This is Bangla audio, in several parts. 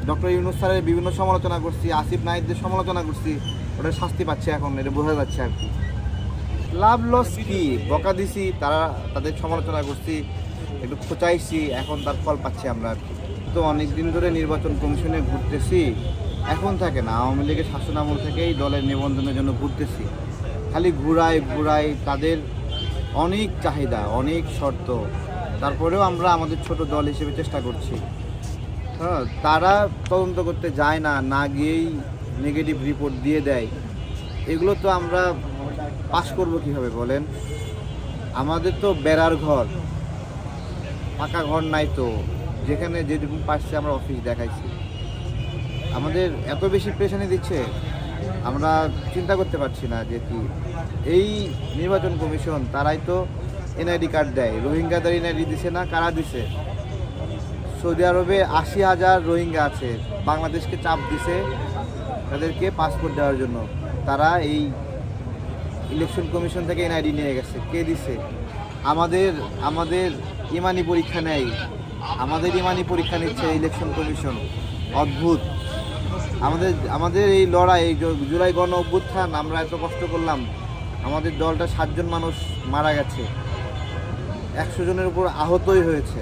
ডক্টর ইউনূস স্যারের বিভিন্ন সমালোচনা করছি, আসিফ নাহিদের সমালোচনা করছি, ওটা শাস্তি পাচ্ছে এখন, এটা বোঝা যাচ্ছে আর কি। লাভ লস কি, বকা দিছি, তারা তাদের সমালোচনা করছি, একটু খোঁচাইছি, এখন তার ফল পাচ্ছি আমরা আর কি। তো অনেক দিন ধরে নির্বাচন কমিশনে ঘুরতেছি, এখন থাকে না, আওয়ামী লীগের শাসন আমল থেকেই দলের নিবন্ধনের জন্য ঘুরতেছি। খালি ঘুরাই তাদের অনেক চাহিদা, অনেক শর্ত, তারপরেও আমরা আমাদের ছোট দল হিসেবে চেষ্টা করছি। হ্যাঁ, তারা তদন্ত করতে যায় না, না গিয়েই নেগেটিভ রিপোর্ট দিয়ে দেয়। এগুলো তো আমরা পাস করব কীভাবে বলেন? আমাদের তো বেড়ার ঘর, পাকা ঘর নাই, তো যেখানে যেরকম পারছে আমরা অফিস দেখাইছি। আমাদের এত বেশি পেরেশানি দিচ্ছে, আমরা চিন্তা করতে পারছি না যে কি। এই নির্বাচন কমিশন তারাই তো এনআইডি কার্ড দেয়, রোহিঙ্গাদের এনআইডি দিছে না, কারা দিছে? সৌদি আরবে 80,000 রোহিঙ্গা আছে, বাংলাদেশকে চাপ দিছে তাদেরকে পাসপোর্ট দেওয়ার জন্য। তারা এই ইলেকশন কমিশন থেকে এনআইডি নিয়ে গেছে। কে দিছে? আমাদের ইমানি পরীক্ষা নেয়, আমাদের ইমানি পরীক্ষা নিচ্ছে ইলেকশন কমিশন। অদ্ভুত। আমাদের এই লড়াই, এই জুলাই গণ অভ্যুত্থান, আমরা এত কষ্ট করলাম, আমাদের দলটা 7 জন মানুষ মারা গেছে, 100 জনের উপর আহতই হয়েছে।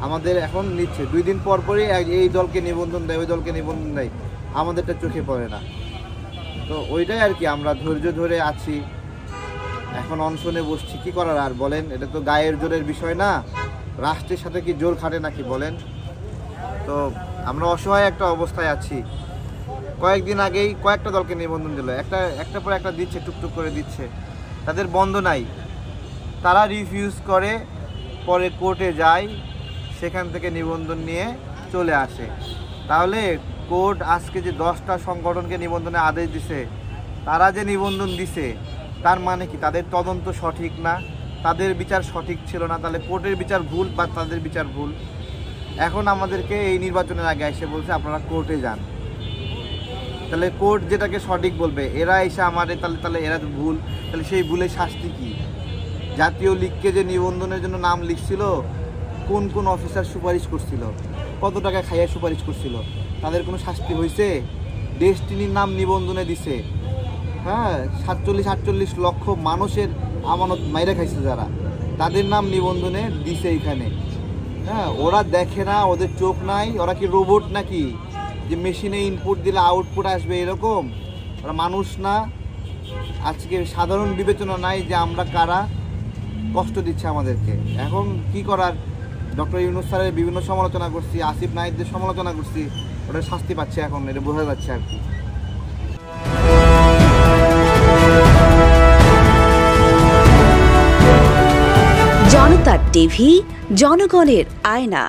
আমাদের এখন নিচ্ছে 2 দিন পর পরই এই দলকে নিবন্ধন দেয়, ওই দলকে নিবন্ধন দেয়, আমাদেরটা চোখে পড়ে না। তো ওইটাই আর কি, আমরা ধৈর্য ধরে আছি, এখন অনশনে বসছি, কি করার আর বলেন? এটা তো গায়ের জোরের বিষয় না, রাষ্ট্রের সাথে কি জোর খাটে নাকি বলেন? তো আমরা অসহায় একটা অবস্থায় আছি। কয়েকদিন আগেই কয়েকটা দলকে নিবন্ধন দিল, একটা পর একটা দিচ্ছে, টুকটুক করে দিচ্ছে, তাদের বন্ধ নাই। তারা রিফিউজ করে, পরে কোর্টে যায়, সেখান থেকে নিবন্ধন নিয়ে চলে আসে। তাহলে কোর্ট আজকে যে 10টা সংগঠনকে নিবন্ধনের আদেশ দিছে, তারা যে নিবন্ধন দিছে তার মানে কি তাদের তদন্ত সঠিক না, তাদের বিচার সঠিক ছিল না? তাহলে কোর্টের বিচার ভুল বা তাদের বিচার ভুল? এখন আমাদেরকে এই নির্বাচনের আগে এসে বলছে আপনারা কোর্টে যান। তাহলে কোর্ট যেটাকে সঠিক বলবে, এরা এসে আমাদের তাহলে এরা ভুল, তাহলে সেই ভুলের শাস্তি কি? জাতীয় লীগকে যে নিবন্ধনের জন্য নাম লিখছিল, কোন কোন অফিসার সুপারিশ করছিল, কত টাকা খাইয়া সুপারিশ করছিল, তাদের কোনো শাস্তি হয়েছে? ডেস্টিনির নাম নিবন্ধনে দিছে, হ্যাঁ, 47-48 লক্ষ মানুষের আমানত মাইরা খাইছে যারা, তাদের নাম নিবন্ধনে দিছে এইখানে। হ্যাঁ, ওরা দেখে না, ওদের চোখ নাই, ওরা কি রোবট নাকি যে মেশিনে ইনপুট দিলে আউটপুট আসবে এরকম? ওরা মানুষ না? আজকে সাধারণ বিবেচনা নাই যে আমরা কারা, কষ্ট দিচ্ছে আমাদেরকে। এখন কি করার? ডক্টর ইউনূস স্যারের বিভিন্ন সমালোচনা করছি, আসিফ নাহিদের সমালোচনা করছি, ওটা শাস্তি পাচ্ছে এখন, এটা বোঝা যাচ্ছে আর কি। জনতা টিভি, জনগণের আয়না।